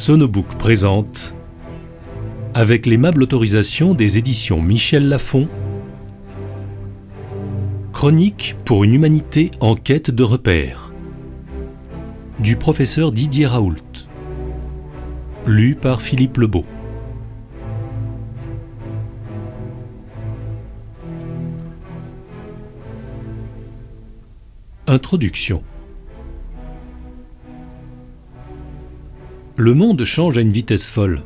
Sonobook présente, avec l'aimable autorisation des éditions Michel Lafon, Chronique pour une humanité en quête de repères, du professeur Didier Raoult, lu par Philippe Lebeau. Introduction. Le monde change à une vitesse folle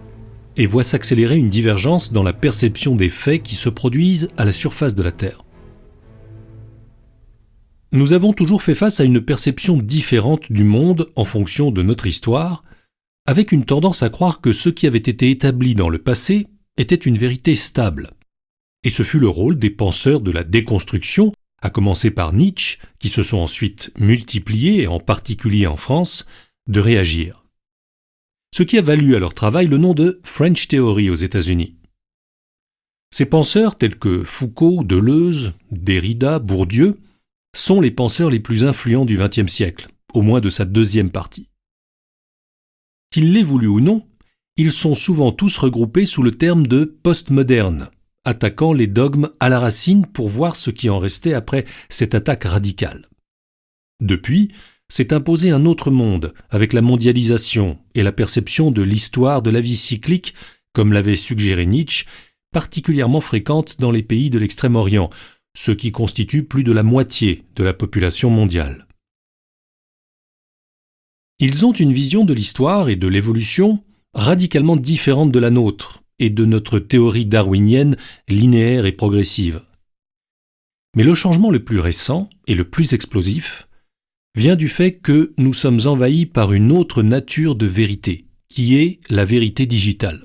et voit s'accélérer une divergence dans la perception des faits qui se produisent à la surface de la Terre. Nous avons toujours fait face à une perception différente du monde en fonction de notre histoire, avec une tendance à croire que ce qui avait été établi dans le passé était une vérité stable. Et ce fut le rôle des penseurs de la déconstruction, à commencer par Nietzsche, qui se sont ensuite multipliés, en particulier en France, de réagir. Ce qui a valu à leur travail le nom de French Theory aux États-Unis. Ces penseurs tels que Foucault, Deleuze, Derrida, Bourdieu sont les penseurs les plus influents du XXe siècle, au moins de sa deuxième partie. Qu'ils l'aient voulu ou non, ils sont souvent tous regroupés sous le terme de postmoderne, attaquant les dogmes à la racine pour voir ce qui en restait après cette attaque radicale. Depuis, s'est imposé un autre monde, avec la mondialisation et la perception de l'histoire de la vie cyclique, comme l'avait suggéré Nietzsche, particulièrement fréquente dans les pays de l'Extrême-Orient, ce qui constitue plus de la moitié de la population mondiale. Ils ont une vision de l'histoire et de l'évolution radicalement différente de la nôtre et de notre théorie darwinienne linéaire et progressive. Mais le changement le plus récent et le plus explosif vient du fait que nous sommes envahis par une autre nature de vérité, qui est la vérité digitale.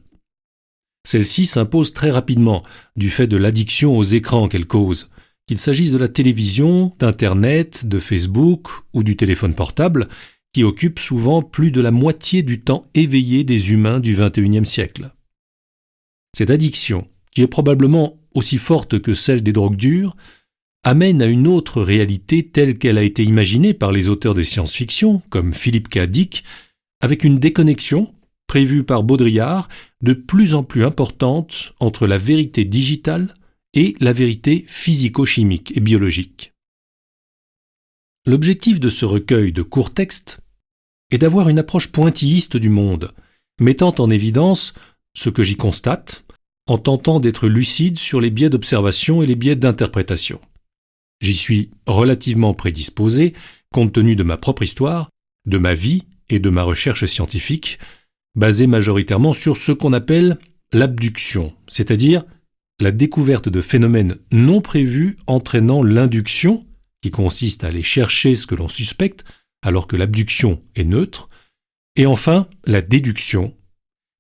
Celle-ci s'impose très rapidement, du fait de l'addiction aux écrans qu'elle cause, qu'il s'agisse de la télévision, d'Internet, de Facebook ou du téléphone portable, qui occupe souvent plus de la moitié du temps éveillé des humains du XXIe siècle. Cette addiction, qui est probablement aussi forte que celle des drogues dures, amène à une autre réalité telle qu'elle a été imaginée par les auteurs de science-fiction, comme Philip K. Dick, avec une déconnexion, prévue par Baudrillard, de plus en plus importante entre la vérité digitale et la vérité physico-chimique et biologique. L'objectif de ce recueil de courts textes est d'avoir une approche pointilliste du monde, mettant en évidence ce que j'y constate, en tentant d'être lucide sur les biais d'observation et les biais d'interprétation. J'y suis relativement prédisposé, compte tenu de ma propre histoire, de ma vie et de ma recherche scientifique, basée majoritairement sur ce qu'on appelle l'abduction, c'est-à-dire la découverte de phénomènes non prévus entraînant l'induction, qui consiste à aller chercher ce que l'on suspecte, alors que l'abduction est neutre, et enfin la déduction,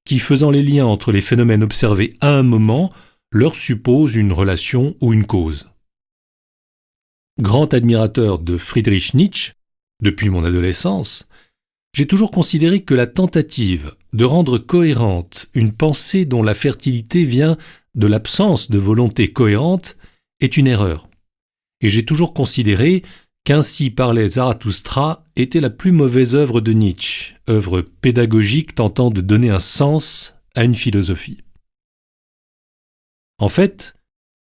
qui, faisant les liens entre les phénomènes observés à un moment, leur suppose une relation ou une cause. Grand admirateur de Friedrich Nietzsche, depuis mon adolescence, j'ai toujours considéré que la tentative de rendre cohérente une pensée dont la fertilité vient de l'absence de volonté cohérente est une erreur. Et j'ai toujours considéré qu'Ainsi parlait Zarathustra était la plus mauvaise œuvre de Nietzsche, œuvre pédagogique tentant de donner un sens à une philosophie. En fait,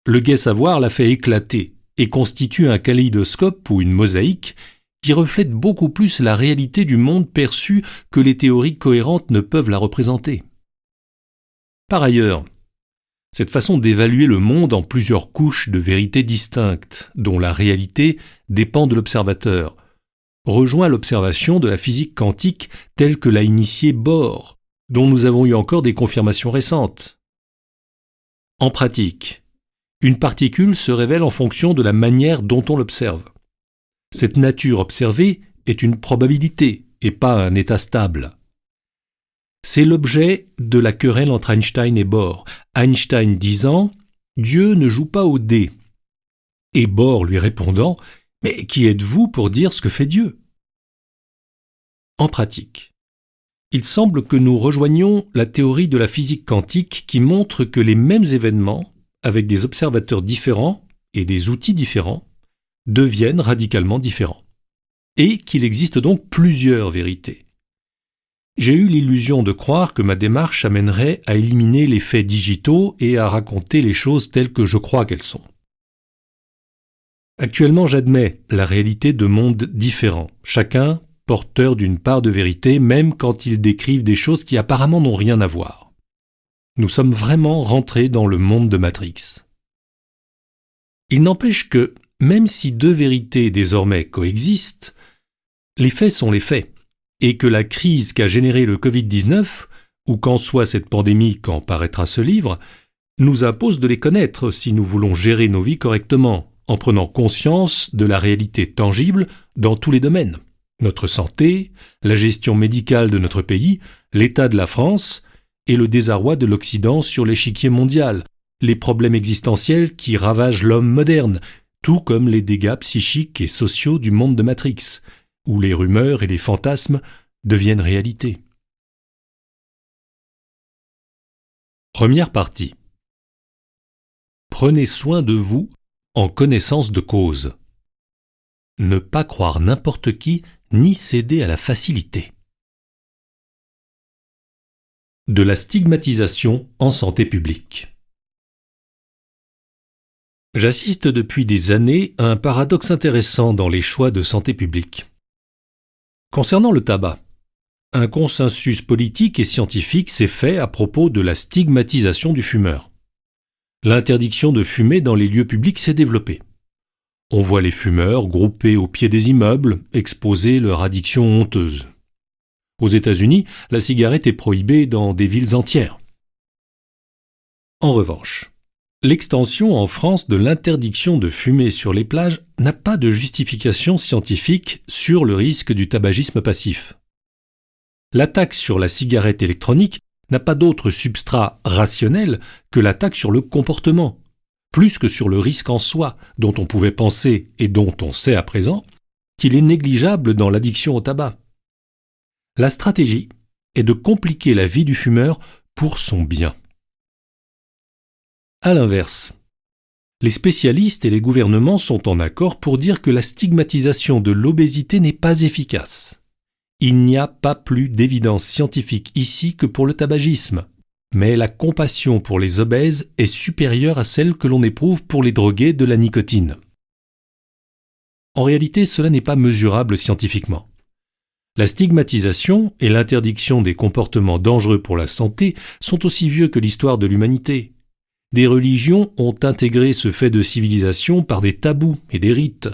le gai savoir l'a fait éclater et constitue un kaléidoscope ou une mosaïque qui reflète beaucoup plus la réalité du monde perçu que les théories cohérentes ne peuvent la représenter. Par ailleurs, cette façon d'évaluer le monde en plusieurs couches de vérités distinctes, dont la réalité dépend de l'observateur, rejoint l'observation de la physique quantique telle que l'a initiée Bohr, dont nous avons eu encore des confirmations récentes. En pratique, une particule se révèle en fonction de la manière dont on l'observe. Cette nature observée est une probabilité et pas un état stable. C'est l'objet de la querelle entre Einstein et Bohr, Einstein disant « Dieu ne joue pas aux dés » et Bohr lui répondant « Mais qui êtes-vous pour dire ce que fait Dieu ?» En pratique, il semble que nous rejoignions la théorie de la physique quantique qui montre que les mêmes événements, avec des observateurs différents et des outils différents, deviennent radicalement différents, et qu'il existe donc plusieurs vérités. J'ai eu l'illusion de croire que ma démarche amènerait à éliminer les faits digitaux et à raconter les choses telles que je crois qu'elles sont. Actuellement, j'admets la réalité de mondes différents, chacun porteur d'une part de vérité, même quand ils décrivent des choses qui apparemment n'ont rien à voir. Nous sommes vraiment rentrés dans le monde de Matrix. Il n'empêche que, même si deux vérités désormais coexistent, les faits sont les faits, et que la crise qu'a générée le Covid-19, ou qu'en soit cette pandémie quand paraîtra ce livre, nous impose de les connaître si nous voulons gérer nos vies correctement, en prenant conscience de la réalité tangible dans tous les domaines. Notre santé, la gestion médicale de notre pays, l'état de la France et le désarroi de l'Occident sur l'échiquier mondial, les problèmes existentiels qui ravagent l'homme moderne, tout comme les dégâts psychiques et sociaux du monde de Matrix, où les rumeurs et les fantasmes deviennent réalité. Première partie. Prenez soin de vous en connaissance de cause. Ne pas croire n'importe qui, ni céder à la facilité. De la stigmatisation en santé publique. J'assiste depuis des années à un paradoxe intéressant dans les choix de santé publique. Concernant le tabac, un consensus politique et scientifique s'est fait à propos de la stigmatisation du fumeur. L'interdiction de fumer dans les lieux publics s'est développée. On voit les fumeurs groupés au pied des immeubles, exposer leur addiction honteuse. Aux États-Unis, la cigarette est prohibée dans des villes entières. En revanche, l'extension en France de l'interdiction de fumer sur les plages n'a pas de justification scientifique sur le risque du tabagisme passif. La taxe sur la cigarette électronique n'a pas d'autre substrat rationnel que la taxe sur le comportement, plus que sur le risque en soi, dont on pouvait penser et dont on sait à présent qu'il est négligeable dans l'addiction au tabac. La stratégie est de compliquer la vie du fumeur pour son bien. À l'inverse, les spécialistes et les gouvernements sont en accord pour dire que la stigmatisation de l'obésité n'est pas efficace. Il n'y a pas plus d'évidence scientifique ici que pour le tabagisme, mais la compassion pour les obèses est supérieure à celle que l'on éprouve pour les drogués de la nicotine. En réalité, cela n'est pas mesurable scientifiquement. La stigmatisation et l'interdiction des comportements dangereux pour la santé sont aussi vieux que l'histoire de l'humanité. Des religions ont intégré ce fait de civilisation par des tabous et des rites.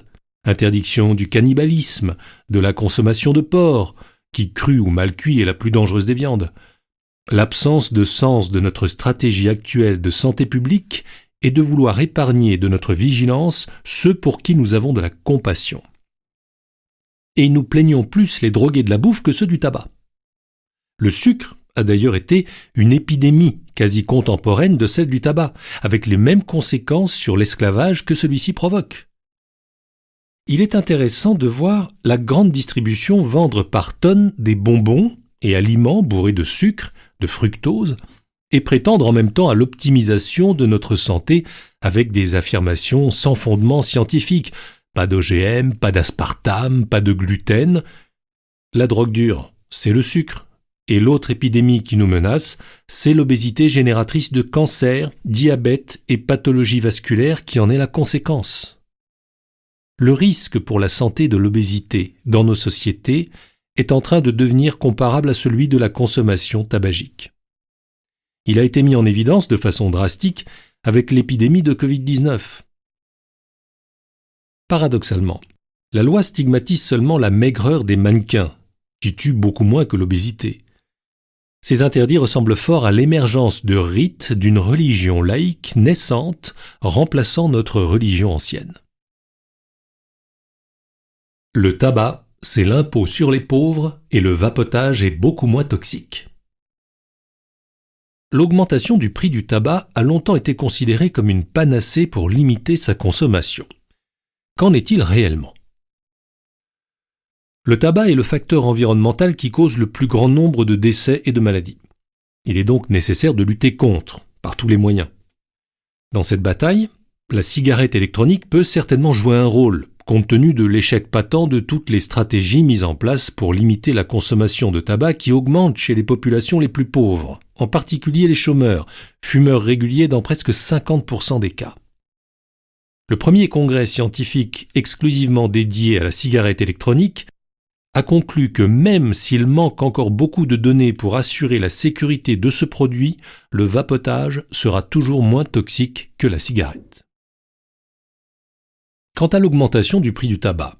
Interdiction du cannibalisme, de la consommation de porc, qui crue ou mal cuit est la plus dangereuse des viandes. L'absence de sens de notre stratégie actuelle de santé publique est de vouloir épargner de notre vigilance ceux pour qui nous avons de la compassion. Et nous plaignons plus les drogués de la bouffe que ceux du tabac. Le sucre a d'ailleurs été une épidémie quasi contemporaine de celle du tabac, avec les mêmes conséquences sur l'esclavage que celui-ci provoque. Il est intéressant de voir la grande distribution vendre par tonnes des bonbons et aliments bourrés de sucre, de fructose, et prétendre en même temps à l'optimisation de notre santé avec des affirmations sans fondement scientifique. Pas d'OGM, pas d'aspartame, pas de gluten. La drogue dure, c'est le sucre. Et l'autre épidémie qui nous menace, c'est l'obésité génératrice de cancer, diabète et pathologies vasculaires qui en est la conséquence. Le risque pour la santé de l'obésité dans nos sociétés est en train de devenir comparable à celui de la consommation tabagique. Il a été mis en évidence de façon drastique avec l'épidémie de Covid-19. Paradoxalement, la loi stigmatise seulement la maigreur des mannequins, qui tue beaucoup moins que l'obésité. Ces interdits ressemblent fort à l'émergence de rites d'une religion laïque naissante remplaçant notre religion ancienne. Le tabac, c'est l'impôt sur les pauvres et le vapotage est beaucoup moins toxique. L'augmentation du prix du tabac a longtemps été considérée comme une panacée pour limiter sa consommation. Qu'en est-il réellement ? Le tabac est le facteur environnemental qui cause le plus grand nombre de décès et de maladies. Il est donc nécessaire de lutter contre, par tous les moyens. Dans cette bataille, la cigarette électronique peut certainement jouer un rôle, compte tenu de l'échec patent de toutes les stratégies mises en place pour limiter la consommation de tabac qui augmente chez les populations les plus pauvres, en particulier les chômeurs, fumeurs réguliers dans presque 50% des cas. Le premier congrès scientifique exclusivement dédié à la cigarette électronique a conclu que même s'il manque encore beaucoup de données pour assurer la sécurité de ce produit, le vapotage sera toujours moins toxique que la cigarette. Quant à l'augmentation du prix du tabac,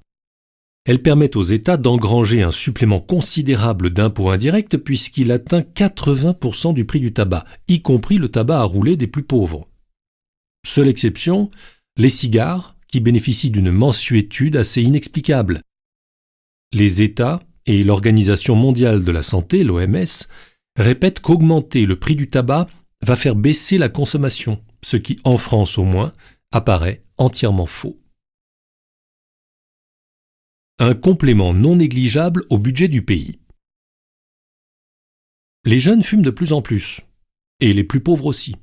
elle permet aux États d'engranger un supplément considérable d'impôts indirects puisqu'il atteint 80% du prix du tabac, y compris le tabac à rouler des plus pauvres. Seule exception, les cigares, qui bénéficient d'une mansuétude assez inexplicable. Les États et l'Organisation mondiale de la santé, l'OMS, répètent qu'augmenter le prix du tabac va faire baisser la consommation, ce qui, en France au moins, apparaît entièrement faux. Un complément non négligeable au budget du pays. Les jeunes fument de plus en plus, et les plus pauvres aussi.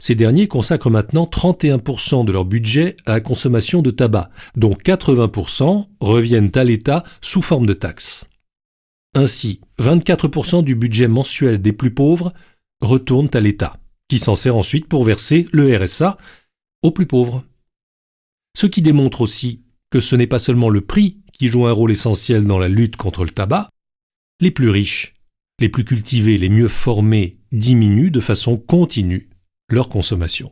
Ces derniers consacrent maintenant 31% de leur budget à la consommation de tabac, dont 80% reviennent à l'État sous forme de taxes. Ainsi, 24% du budget mensuel des plus pauvres retournent à l'État, qui s'en sert ensuite pour verser le RSA aux plus pauvres. Ce qui démontre aussi que ce n'est pas seulement le prix qui joue un rôle essentiel dans la lutte contre le tabac, les plus riches, les plus cultivés, les mieux formés diminuent de façon continue leur consommation.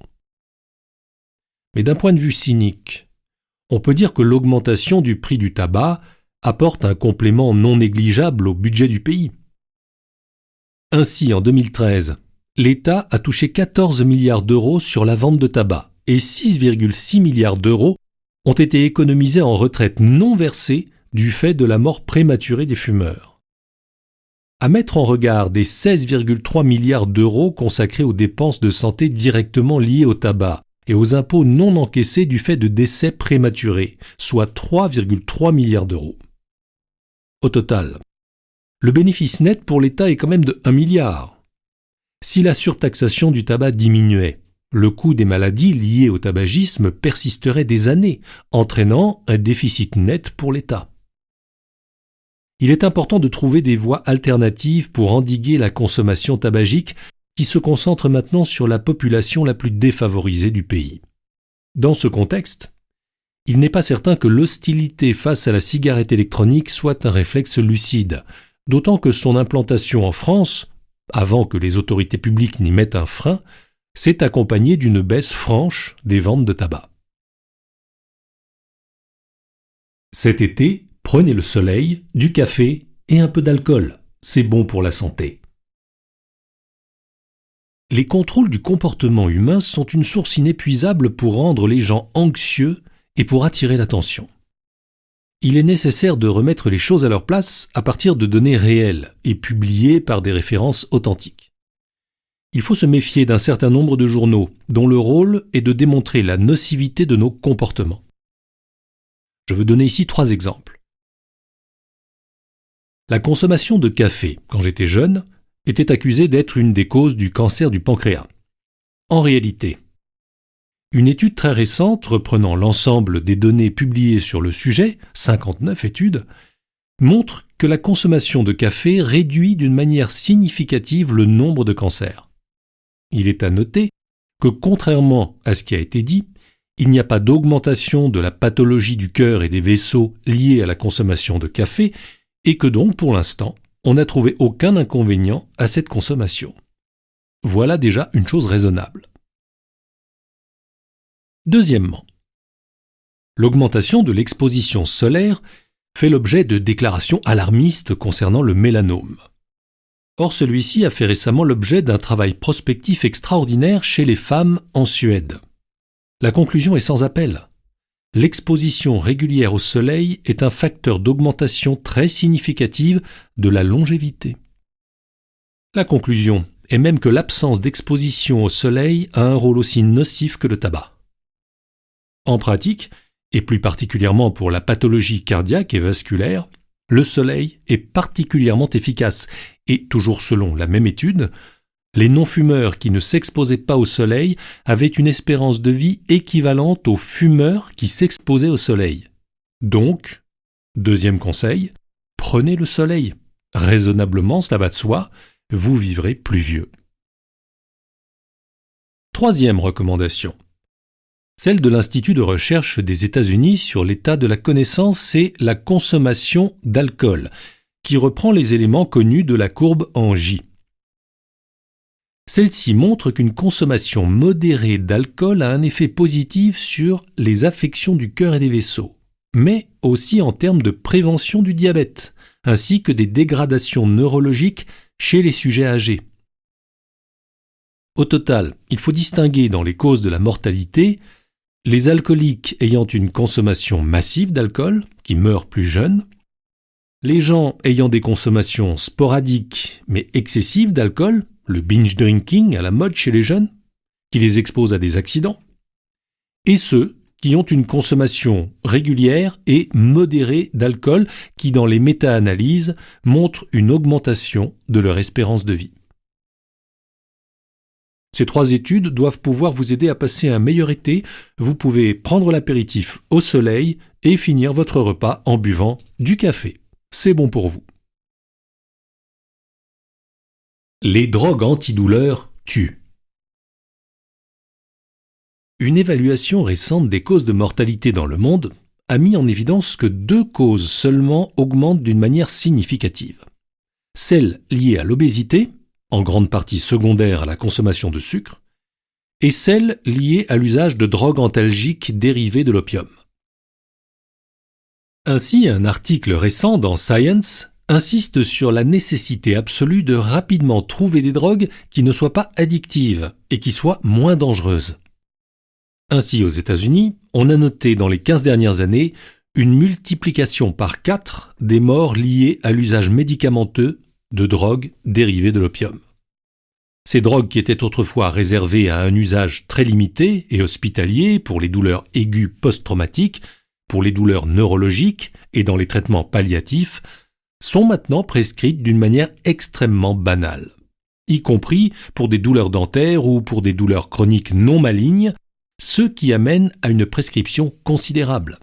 Mais d'un point de vue cynique, on peut dire que l'augmentation du prix du tabac apporte un complément non négligeable au budget du pays. Ainsi, en 2013, l'État a touché 14 milliards d'euros sur la vente de tabac et 6,6 milliards d'euros ont été économisés en retraite non versée du fait de la mort prématurée des fumeurs. À mettre en regard des 16,3 milliards d'euros consacrés aux dépenses de santé directement liées au tabac et aux impôts non encaissés du fait de décès prématurés, soit 3,3 milliards d'euros. Au total, le bénéfice net pour l'État est quand même de 1 milliard. Si la surtaxation du tabac diminuait, le coût des maladies liées au tabagisme persisterait des années, entraînant un déficit net pour l'État. Il est important de trouver des voies alternatives pour endiguer la consommation tabagique qui se concentre maintenant sur la population la plus défavorisée du pays. Dans ce contexte, il n'est pas certain que l'hostilité face à la cigarette électronique soit un réflexe lucide, d'autant que son implantation en France, avant que les autorités publiques n'y mettent un frein, s'est accompagnée d'une baisse franche des ventes de tabac. Cet été, prenez le soleil, du café et un peu d'alcool. C'est bon pour la santé. Les contrôles du comportement humain sont une source inépuisable pour rendre les gens anxieux et pour attirer l'attention. Il est nécessaire de remettre les choses à leur place à partir de données réelles et publiées par des références authentiques. Il faut se méfier d'un certain nombre de journaux dont le rôle est de démontrer la nocivité de nos comportements. Je veux donner ici 3 exemples. La consommation de café, quand j'étais jeune, était accusée d'être une des causes du cancer du pancréas. En réalité, une étude très récente reprenant l'ensemble des données publiées sur le sujet, 59 études, montre que la consommation de café réduit d'une manière significative le nombre de cancers. Il est à noter que contrairement à ce qui a été dit, il n'y a pas d'augmentation de la pathologie du cœur et des vaisseaux liée à la consommation de café et que donc, pour l'instant, on n'a trouvé aucun inconvénient à cette consommation. Voilà déjà une chose raisonnable. Deuxièmement, l'augmentation de l'exposition solaire fait l'objet de déclarations alarmistes concernant le mélanome. Or, celui-ci a fait récemment l'objet d'un travail prospectif extraordinaire chez les femmes en Suède. La conclusion est sans appel. L'exposition régulière au soleil est un facteur d'augmentation très significative de la longévité. La conclusion est même que l'absence d'exposition au soleil a un rôle aussi nocif que le tabac. En pratique, et plus particulièrement pour la pathologie cardiaque et vasculaire, le soleil est particulièrement efficace et, toujours selon la même étude, Les non-fumeurs qui ne s'exposaient pas au soleil avaient une espérance de vie équivalente aux fumeurs qui s'exposaient au soleil. Donc, deuxième conseil, prenez le soleil. Raisonnablement, cela va de soi, vous vivrez plus vieux. Troisième recommandation. Celle de l'Institut de recherche des États-Unis sur l'état de la connaissance et la consommation d'alcool, qui reprend les éléments connus de la courbe en J. Celle-ci montre qu'une consommation modérée d'alcool a un effet positif sur les affections du cœur et des vaisseaux, mais aussi en termes de prévention du diabète, ainsi que des dégradations neurologiques chez les sujets âgés. Au total, il faut distinguer dans les causes de la mortalité les alcooliques ayant une consommation massive d'alcool, qui meurent plus jeunes, les gens ayant des consommations sporadiques mais excessives d'alcool, le binge drinking à la mode chez les jeunes, qui les expose à des accidents, et ceux qui ont une consommation régulière et modérée d'alcool qui, dans les méta-analyses, montrent une augmentation de leur espérance de vie. Ces 3 études doivent pouvoir vous aider à passer un meilleur été. Vous pouvez prendre l'apéritif au soleil et finir votre repas en buvant du café. C'est bon pour vous. Les drogues antidouleurs tuent. Une évaluation récente des causes de mortalité dans le monde a mis en évidence que 2 causes seulement augmentent d'une manière significative. Celle liée à l'obésité, en grande partie secondaire à la consommation de sucre, et celle liée à l'usage de drogues antalgiques dérivées de l'opium. Ainsi, un article récent dans Science insiste sur la nécessité absolue de rapidement trouver des drogues qui ne soient pas addictives et qui soient moins dangereuses. Ainsi, aux États-Unis, on a noté dans les 15 dernières années une multiplication par 4 des morts liées à l'usage médicamenteux de drogues dérivées de l'opium. Ces drogues qui étaient autrefois réservées à un usage très limité et hospitalier pour les douleurs aiguës post-traumatiques, pour les douleurs neurologiques et dans les traitements palliatifs, sont maintenant prescrites d'une manière extrêmement banale, y compris pour des douleurs dentaires ou pour des douleurs chroniques non malignes, ce qui amène à une prescription considérable.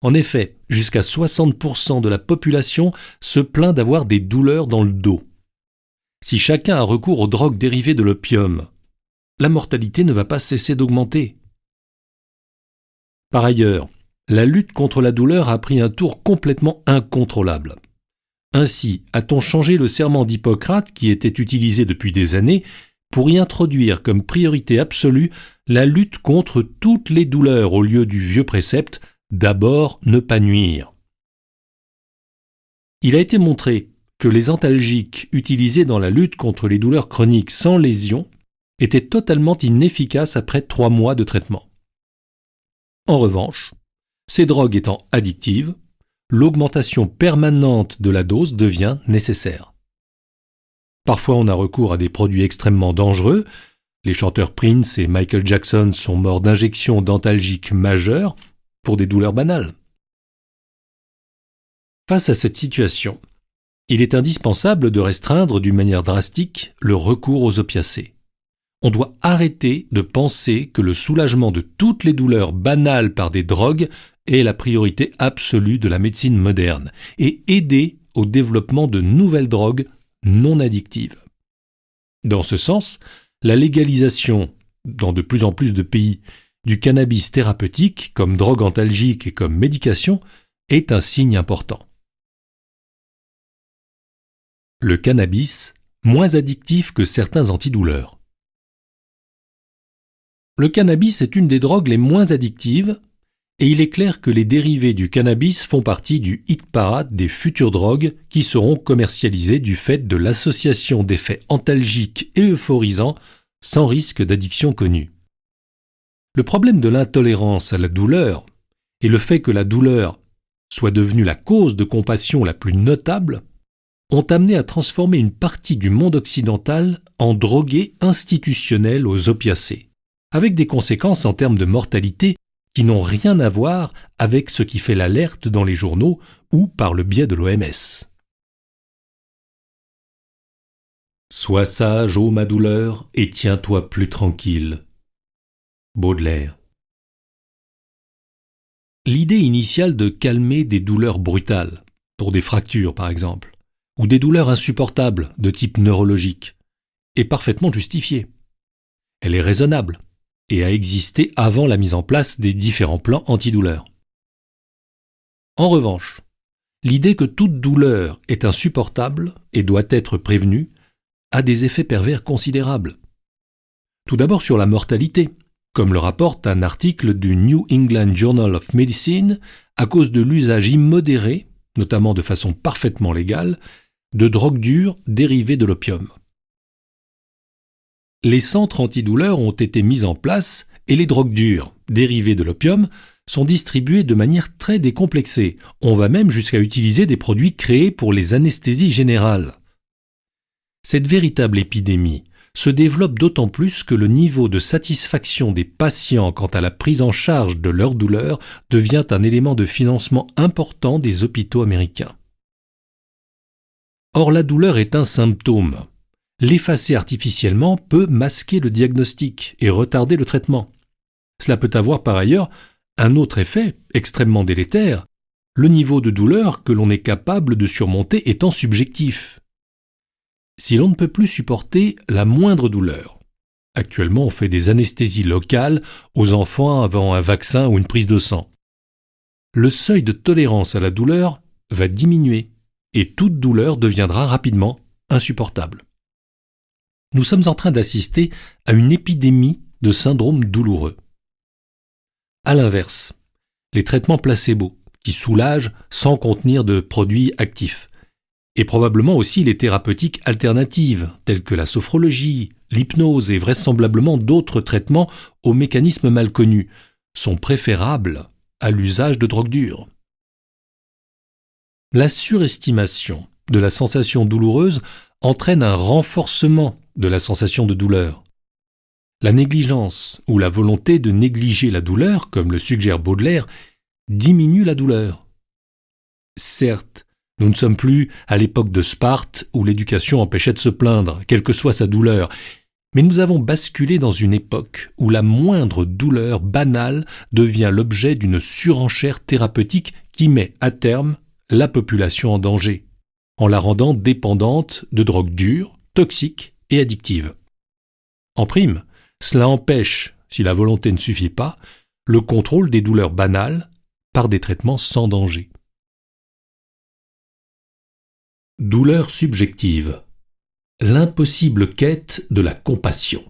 En effet, jusqu'à 60% de la population se plaint d'avoir des douleurs dans le dos. Si chacun a recours aux drogues dérivées de l'opium, la mortalité ne va pas cesser d'augmenter. Par ailleurs, la lutte contre la douleur a pris un tour complètement incontrôlable. Ainsi, a-t-on changé le serment d'Hippocrate qui était utilisé depuis des années pour y introduire comme priorité absolue la lutte contre toutes les douleurs au lieu du vieux précepte « d'abord ne pas nuire ». Il a été montré que les antalgiques utilisés dans la lutte contre les douleurs chroniques sans lésion étaient totalement inefficaces après 3 mois de traitement. En revanche, ces drogues étant addictives, l'augmentation permanente de la dose devient nécessaire. Parfois, on a recours à des produits extrêmement dangereux. Les chanteurs Prince et Michael Jackson sont morts d'injections d'antalgiques majeures pour des douleurs banales. Face à cette situation, il est indispensable de restreindre d'une manière drastique le recours aux opiacés. On doit arrêter de penser que le soulagement de toutes les douleurs banales par des drogues est la priorité absolue de la médecine moderne et aider au développement de nouvelles drogues non addictives. Dans ce sens, la légalisation, dans de plus en plus de pays, du cannabis thérapeutique comme drogue antalgique et comme médication est un signe important. Le cannabis, moins addictif que certains antidouleurs. Le cannabis est une des drogues les moins addictives et il est clair que les dérivés du cannabis font partie du hit-parade des futures drogues qui seront commercialisées du fait de l'association d'effets antalgiques et euphorisants sans risque d'addiction connue. Le problème de l'intolérance à la douleur et le fait que la douleur soit devenue la cause de compassion la plus notable ont amené à transformer une partie du monde occidental en drogués institutionnels aux opiacés, avec des conséquences en termes de mortalité qui n'ont rien à voir avec ce qui fait l'alerte dans les journaux ou par le biais de l'OMS. Sois sage, ô ma douleur, et tiens-toi plus tranquille. Baudelaire. L'idée initiale de calmer des douleurs brutales, pour des fractures par exemple, ou des douleurs insupportables de type neurologique, est parfaitement justifiée. Elle est raisonnable et a existé avant la mise en place des différents plans antidouleurs. En revanche, l'idée que toute douleur est insupportable et doit être prévenue a des effets pervers considérables. Tout d'abord sur la mortalité, comme le rapporte un article du New England Journal of Medicine, à cause de l'usage immodéré, notamment de façon parfaitement légale, de drogues dures dérivées de l'opium. Les centres antidouleurs ont été mis en place et les drogues dures dérivées de l'opium sont distribuées de manière très décomplexée. On va même jusqu'à utiliser des produits créés pour les anesthésies générales. Cette véritable épidémie se développe d'autant plus que le niveau de satisfaction des patients quant à la prise en charge de leur douleur devient un élément de financement important des hôpitaux américains. Or, la douleur est un symptôme. L'effacer artificiellement peut masquer le diagnostic et retarder le traitement. Cela peut avoir par ailleurs un autre effet extrêmement délétère, le niveau de douleur que l'on est capable de surmonter étant subjectif. Si l'on ne peut plus supporter la moindre douleur, actuellement on fait des anesthésies locales aux enfants avant un vaccin ou une prise de sang, le seuil de tolérance à la douleur va diminuer et toute douleur deviendra rapidement insupportable. Nous sommes en train d'assister à une épidémie de syndromes douloureux. À l'inverse, les traitements placebo, qui soulagent sans contenir de produits actifs, et probablement aussi les thérapeutiques alternatives, telles que la sophrologie, l'hypnose et vraisemblablement d'autres traitements aux mécanismes mal connus, sont préférables à l'usage de drogues dures. La surestimation de la sensation douloureuse entraîne un renforcement de la sensation de douleur. La négligence ou la volonté de négliger la douleur, comme le suggère Baudelaire, diminue la douleur. Certes, nous ne sommes plus à l'époque de Sparte où l'éducation empêchait de se plaindre, quelle que soit sa douleur, mais nous avons basculé dans une époque où la moindre douleur banale devient l'objet d'une surenchère thérapeutique qui met à terme la population en danger, en la rendant dépendante de drogues dures, toxiques et addictives. En prime, cela empêche, si la volonté ne suffit pas, le contrôle des douleurs banales par des traitements sans danger. Douleur subjective. L'impossible quête de la compassion.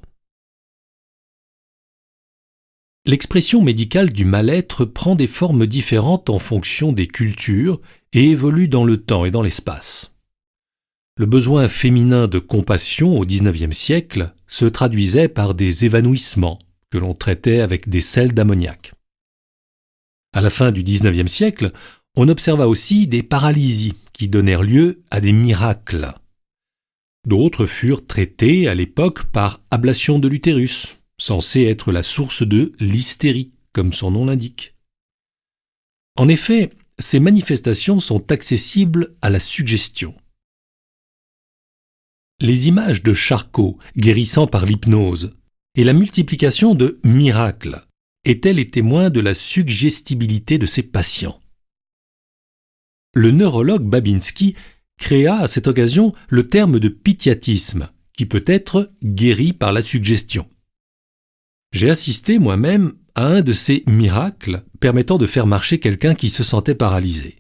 L'expression médicale du mal-être prend des formes différentes en fonction des cultures et évolue dans le temps et dans l'espace. Le besoin féminin de compassion au XIXe siècle se traduisait par des évanouissements que l'on traitait avec des sels d'ammoniac. À la fin du XIXe siècle, on observa aussi des paralysies qui donnèrent lieu à des miracles. D'autres furent traités à l'époque par ablation de l'utérus, censée être la source de l'hystérie, comme son nom l'indique. En effet, ces manifestations sont accessibles à la suggestion. Les images de Charcot guérissant par l'hypnose et la multiplication de miracles étaient les témoins de la suggestibilité de ces patients. Le neurologue Babinski créa à cette occasion le terme de pityatisme, qui peut être guéri par la suggestion. J'ai assisté moi-même à un de ces miracles permettant de faire marcher quelqu'un qui se sentait paralysé.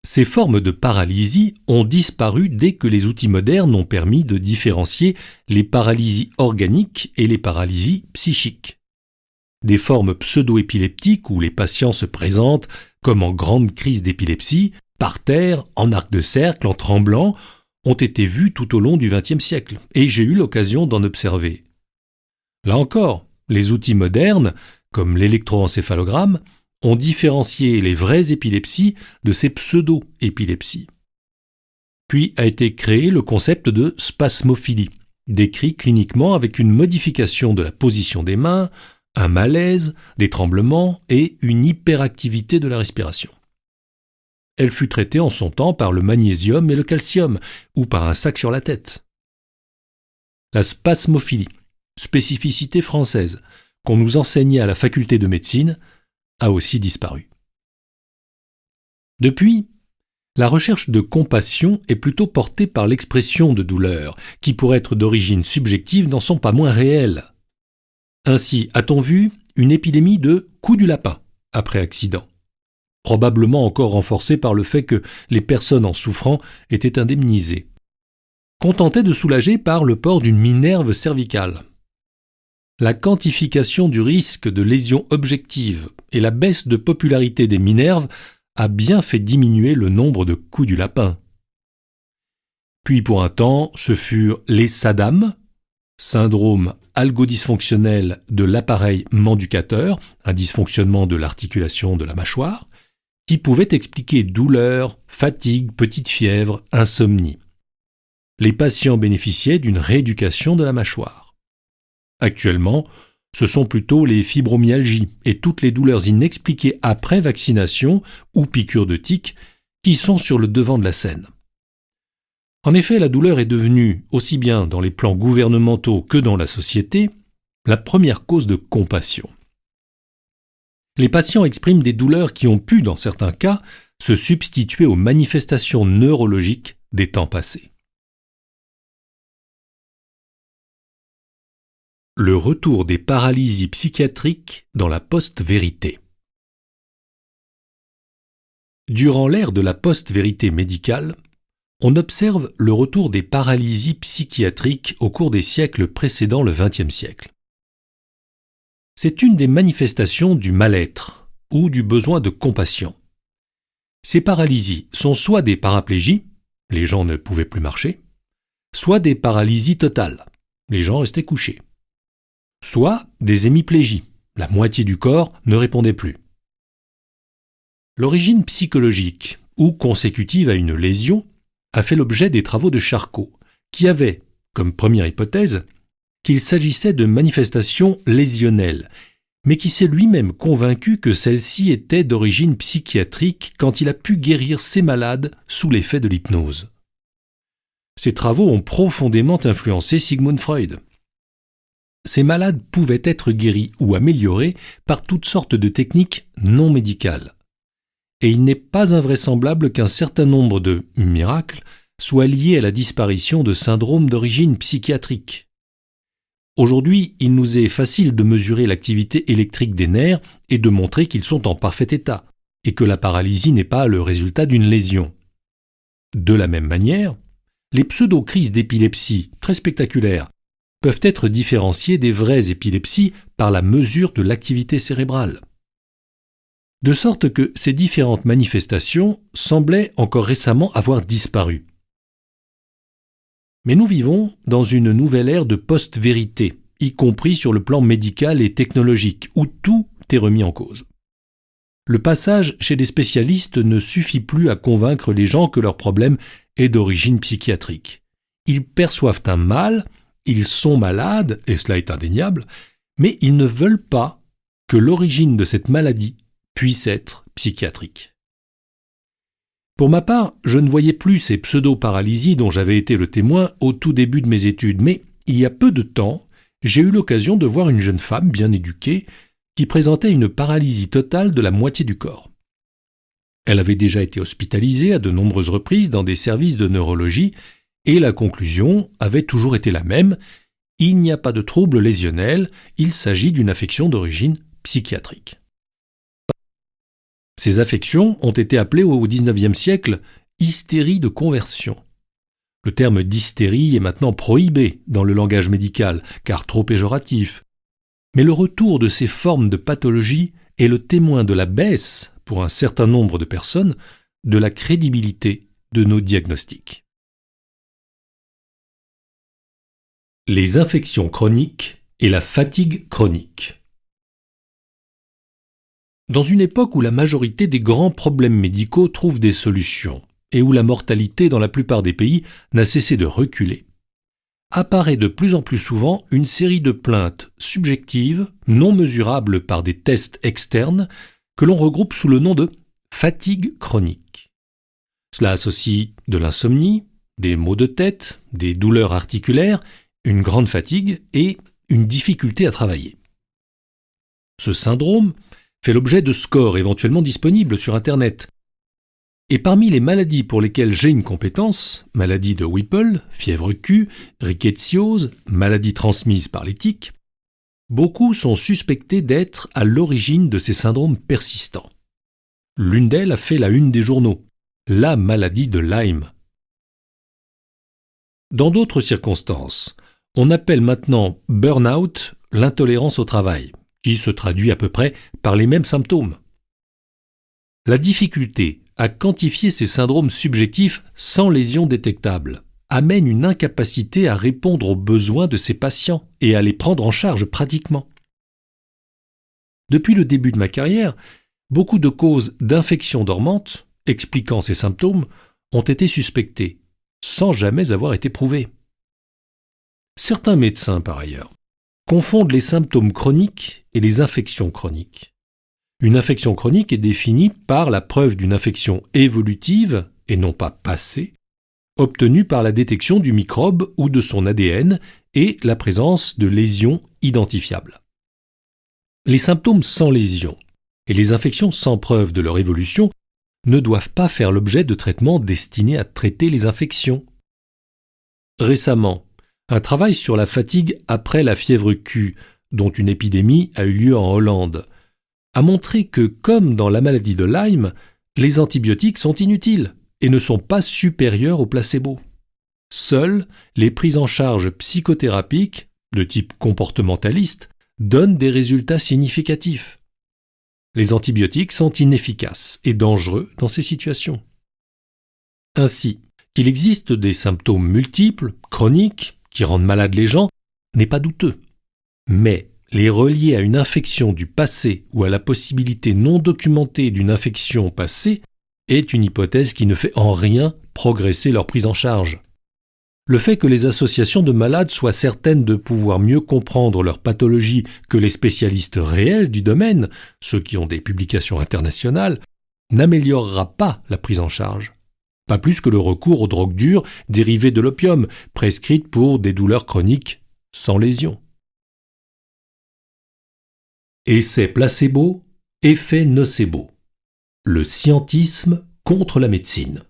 Ces formes de paralysie ont disparu dès que les outils modernes ont permis de différencier les paralysies organiques et les paralysies psychiques. Des formes pseudo-épileptiques où les patients se présentent comme en grande crise d'épilepsie, par terre, en arc de cercle, en tremblant, ont été vues tout au long du XXe siècle, et j'ai eu l'occasion d'en observer. Là encore, les outils modernes, comme l'électroencéphalogramme, ont différencié les vraies épilepsies de ces pseudo-épilepsies. Puis a été créé le concept de spasmophilie, décrit cliniquement avec une modification de la position des mains, un malaise, des tremblements et une hyperactivité de la respiration. Elle fut traitée en son temps par le magnésium et le calcium, ou par un sac sur la tête. La spasmophilie, spécificité française, qu'on nous enseignait à la faculté de médecine, a aussi disparu. Depuis, la recherche de compassion est plutôt portée par l'expression de douleur, qui pour être d'origine subjective n'en sont pas moins réelles. Ainsi, a-t-on vu une épidémie de coup du lapin après accident, probablement encore renforcée par le fait que les personnes en souffrant étaient indemnisées, qu'on tentait de soulager par le port d'une minerve cervicale. La quantification du risque de lésion objective et la baisse de popularité des minerves a bien fait diminuer le nombre de coups du lapin. Puis pour un temps, ce furent les SADAM, syndrome algodysfonctionnel de l'appareil manducateur, un dysfonctionnement de l'articulation de la mâchoire, qui pouvaient expliquer douleur, fatigue, petite fièvre, insomnie. Les patients bénéficiaient d'une rééducation de la mâchoire. Actuellement, ce sont plutôt les fibromyalgies et toutes les douleurs inexpliquées après vaccination ou piqûre de tique qui sont sur le devant de la scène. En effet, la douleur est devenue, aussi bien dans les plans gouvernementaux que dans la société, la première cause de compassion. Les patients expriment des douleurs qui ont pu, dans certains cas, se substituer aux manifestations neurologiques des temps passés. Le retour des paralysies psychiatriques dans la post-vérité. Durant l'ère de la post-vérité médicale, on observe le retour des paralysies psychiatriques au cours des siècles précédant le XXe siècle. C'est une des manifestations du mal-être ou du besoin de compassion. Ces paralysies sont soit des paraplégies, les gens ne pouvaient plus marcher, soit des paralysies totales, les gens restaient couchés, soit des hémiplégies, la moitié du corps ne répondait plus. L'origine psychologique ou consécutive à une lésion a fait l'objet des travaux de Charcot, qui avait, comme première hypothèse, qu'il s'agissait de manifestations lésionnelles, mais qui s'est lui-même convaincu que celles-ci étaient d'origine psychiatrique quand il a pu guérir ses malades sous l'effet de l'hypnose. Ces travaux ont profondément influencé Sigmund Freud. Ces malades pouvaient être guéris ou améliorés par toutes sortes de techniques non médicales. Et il n'est pas invraisemblable qu'un certain nombre de miracles soient liés à la disparition de syndromes d'origine psychiatrique. Aujourd'hui, il nous est facile de mesurer l'activité électrique des nerfs et de montrer qu'ils sont en parfait état, et que la paralysie n'est pas le résultat d'une lésion. De la même manière, les pseudo-crises d'épilepsie, très spectaculaires, peuvent être différenciées des vraies épilepsies par la mesure de l'activité cérébrale. De sorte que ces différentes manifestations semblaient encore récemment avoir disparu. Mais nous vivons dans une nouvelle ère de post-vérité, y compris sur le plan médical et technologique, où tout est remis en cause. Le passage chez des spécialistes ne suffit plus à convaincre les gens que leur problème est d'origine psychiatrique. Ils perçoivent un mal, ils sont malades, et cela est indéniable, mais ils ne veulent pas que l'origine de cette maladie puisse être psychiatrique. Pour ma part, je ne voyais plus ces pseudo-paralysies dont j'avais été le témoin au tout début de mes études, mais il y a peu de temps, j'ai eu l'occasion de voir une jeune femme bien éduquée qui présentait une paralysie totale de la moitié du corps. Elle avait déjà été hospitalisée à de nombreuses reprises dans des services de neurologie et la conclusion avait toujours été la même, il n'y a pas de trouble lésionnel, il s'agit d'une affection d'origine psychiatrique. Ces affections ont été appelées au XIXe siècle hystérie de conversion. Le terme d'hystérie est maintenant prohibé dans le langage médical, car trop péjoratif. Mais le retour de ces formes de pathologie est le témoin de la baisse, pour un certain nombre de personnes, de la crédibilité de nos diagnostics. Les infections chroniques et la fatigue chronique. Dans une époque où la majorité des grands problèmes médicaux trouvent des solutions et où la mortalité dans la plupart des pays n'a cessé de reculer, apparaît de plus en plus souvent une série de plaintes subjectives, non mesurables par des tests externes, que l'on regroupe sous le nom de fatigue chronique. Cela associe de l'insomnie, des maux de tête, des douleurs articulaires, une grande fatigue et une difficulté à travailler. Ce syndrome fait l'objet de scores éventuellement disponibles sur Internet. Et parmi les maladies pour lesquelles j'ai une compétence, maladie de Whipple, fièvre Q, rickettsiose, maladie transmise par les tiques, beaucoup sont suspectés d'être à l'origine de ces syndromes persistants. L'une d'elles a fait la une des journaux, la maladie de Lyme. Dans d'autres circonstances, on appelle maintenant burn-out l'intolérance au travail, qui se traduit à peu près par les mêmes symptômes. La difficulté à quantifier ces syndromes subjectifs sans lésion détectable amène une incapacité à répondre aux besoins de ces patients et à les prendre en charge pratiquement. Depuis le début de ma carrière, beaucoup de causes d'infections dormantes, expliquant ces symptômes, ont été suspectées, sans jamais avoir été prouvées. Certains médecins, par ailleurs, confondent les symptômes chroniques et les infections chroniques. Une infection chronique est définie par la preuve d'une infection évolutive, et non pas passée, obtenue par la détection du microbe ou de son ADN et la présence de lésions identifiables. Les symptômes sans lésion et les infections sans preuve de leur évolution ne doivent pas faire l'objet de traitements destinés à traiter les infections. Récemment, un travail sur la fatigue après la fièvre Q, dont une épidémie a eu lieu en Hollande, a montré que, comme dans la maladie de Lyme, les antibiotiques sont inutiles et ne sont pas supérieurs au placebo. Seules les prises en charge psychothérapiques, de type comportementaliste, donnent des résultats significatifs. Les antibiotiques sont inefficaces et dangereux dans ces situations. Ainsi, qu'il existe des symptômes multiples, chroniques, qui rendent malades les gens, n'est pas douteux. Mais les relier à une infection du passé ou à la possibilité non documentée d'une infection passée est une hypothèse qui ne fait en rien progresser leur prise en charge. Le fait que les associations de malades soient certaines de pouvoir mieux comprendre leur pathologie que les spécialistes réels du domaine, ceux qui ont des publications internationales, n'améliorera pas la prise en charge. Pas plus que le recours aux drogues dures dérivées de l'opium, prescrites pour des douleurs chroniques sans lésion. Essai placebo, effet nocebo. Le scientisme contre la médecine.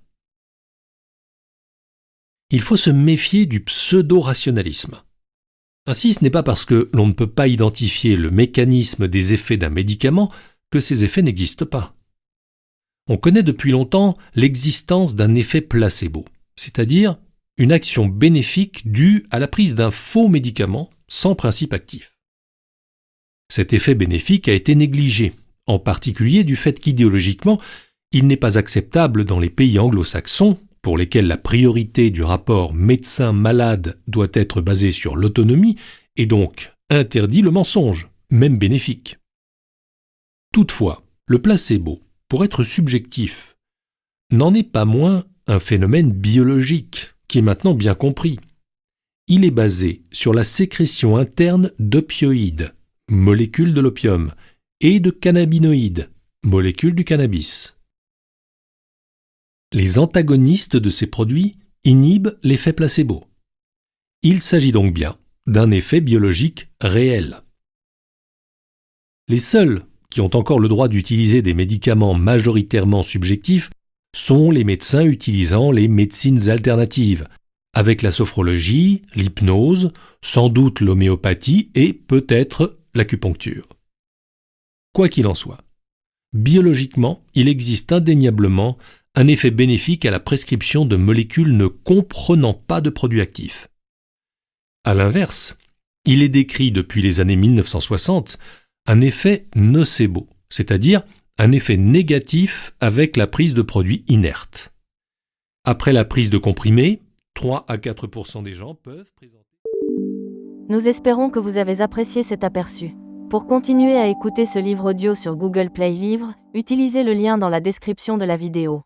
Il faut se méfier du pseudo-rationalisme. Ainsi, ce n'est pas parce que l'on ne peut pas identifier le mécanisme des effets d'un médicament que ces effets n'existent pas. On connaît depuis longtemps l'existence d'un effet placebo, c'est-à-dire une action bénéfique due à la prise d'un faux médicament sans principe actif. Cet effet bénéfique a été négligé, en particulier du fait qu'idéologiquement, il n'est pas acceptable dans les pays anglo-saxons, pour lesquels la priorité du rapport médecin-malade doit être basée sur l'autonomie, et donc interdit le mensonge, même bénéfique. Toutefois, le placebo, pour être subjectif, n'en est pas moins un phénomène biologique, qui est maintenant bien compris. Il est basé sur la sécrétion interne d'opioïdes, molécules de l'opium, et de cannabinoïdes, molécules du cannabis. Les antagonistes de ces produits inhibent l'effet placebo. Il s'agit donc bien d'un effet biologique réel. Les seuls qui ont encore le droit d'utiliser des médicaments majoritairement subjectifs sont les médecins utilisant les médecines alternatives, avec la sophrologie, l'hypnose, sans doute l'homéopathie et peut-être l'acupuncture. Quoi qu'il en soit, biologiquement, il existe indéniablement un effet bénéfique à la prescription de molécules ne comprenant pas de produits actifs. À l'inverse, il est décrit depuis les années 1960 un effet nocebo, c'est-à-dire un effet négatif avec la prise de produits inertes. Après la prise de comprimés, 3 à 4% des gens peuvent présenter... Nous espérons que vous avez apprécié cet aperçu. Pour continuer à écouter ce livre audio sur Google Play Livres, utilisez le lien dans la description de la vidéo.